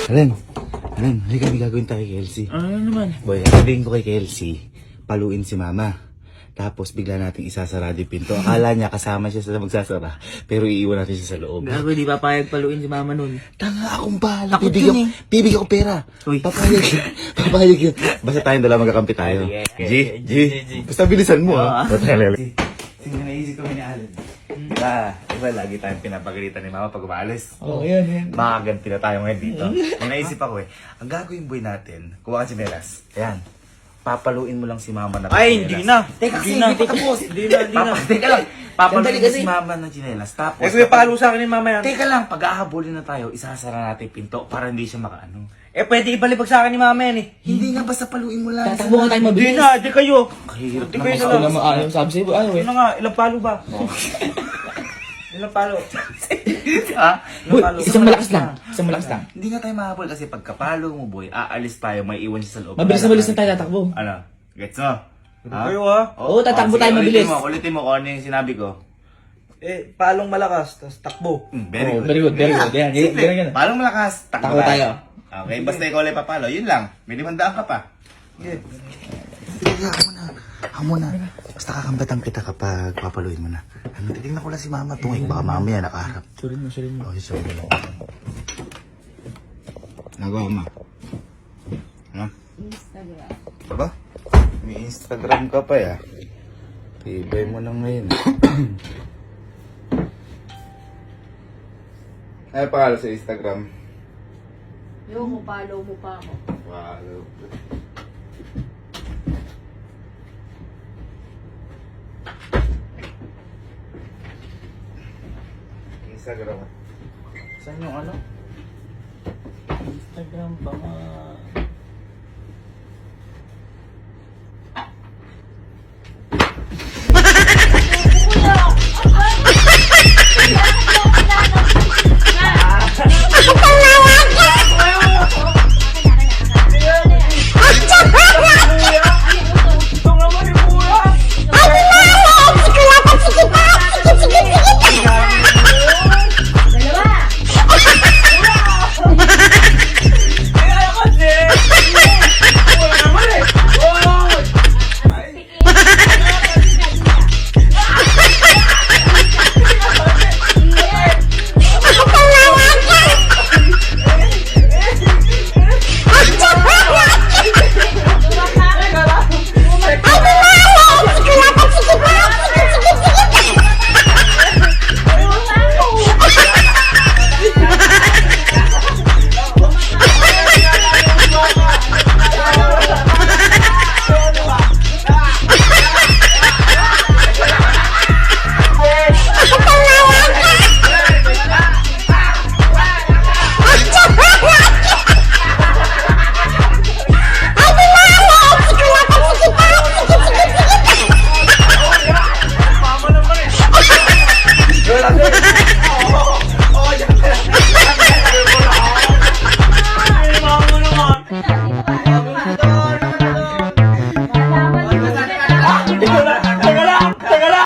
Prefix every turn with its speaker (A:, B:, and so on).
A: Alan, halika, may gagawin tayo kay Kelsey.
B: Ano naman?
A: Boy, sabihin ko kay Kelsey, paluin si Mama. Tapos bigla nating isasarado yung pinto. Akala niya kasama siya sa magsasara, pero iiwan natin siya sa loob.
B: Gago, di papayag paluin si mama nun.
A: Tanga, akong bahala.
B: Takot yun eh.
A: Bibigyan ko pera.
B: Uy.
A: Papayag yun. Basta tayong dalawa magkakampi tayo. G. Basta bilisan mo ha. Sige, naisip kami ni Alan. Diba lagi tayong pinapagalitan ni Mama pag umaalis?
B: Oo, yan.
A: Makaganti na tayo ngayon dito. May naisip ako ang gagawin boy natin, kuha ka si Melas. Ayan. Papaluin mo lang si Mama na
B: Ay, hindi na.
A: Teka kasi,
B: Hindi na.
A: hindi pa tapos.
B: Hindi na.
A: Teka lang. Papaluin
B: Sandali
A: mo
B: kasi.
A: si Mama ng chinelas. Tapos,
B: Kuya, palo sa akin ni mama yan.
A: teka lang, pag-ahabulin na tayo, isasara natin yung pinto para hindi siya makaano.
B: Pwede ibalibag sa akin ni mama yan eh.
A: Hindi nga, basta paluin mo lang.
C: Tatakbo nga tayo
B: Hindi
C: mabilis.
B: na, di kayo.
A: Kahirap
B: Di
A: na
B: kayo
A: makaano.
B: na lang.
C: Ano sabi sa'yo? Ano eh?
B: Ano nga, ilang palo ba? Ilang palo?
A: Ha?
C: Boy, isang malakas lang. Isang malakas lang.
A: Hindi nga tayo mahabol kasi pagkapalo mo, boy, aalis tayo, may iwan siya sa loob.
C: Mabilis na mabilis na tayo tatakbo.
A: Ano? Gets mo?
B: Kayo ha?
C: Oo, tatakbo tayo mabilis.
A: Ulitin mo kung ano yung sinabi ko.
B: Palong malakas, tapos takbo.
A: Very
C: Oh,
A: good.
C: very good, very good. Yan,
A: Simple.
C: ganyan.
A: Palong malakas,
C: Takbo tayo.
A: Okay, basta ikaw ulit papalo, yun lang. May 500 ka pa.
B: Yeah.
A: Sige, ako muna. Basta kakambatan kita kapag papaluin mo na. Ano, titignan ko lang si Mama tungig, baka mamaya nakaharap.
C: Surin mo.
A: Okay, sorry lang. Nagawa mo. Ano?
D: Instagram.
A: Aba? May Instagram ka pa ya. Tibay mo lang ngayon. Ano pangalan sa Instagram?
D: Yung follow mo pa ako.
A: Follow. Instagram. Saan yung ano?
B: Instagram ba nga?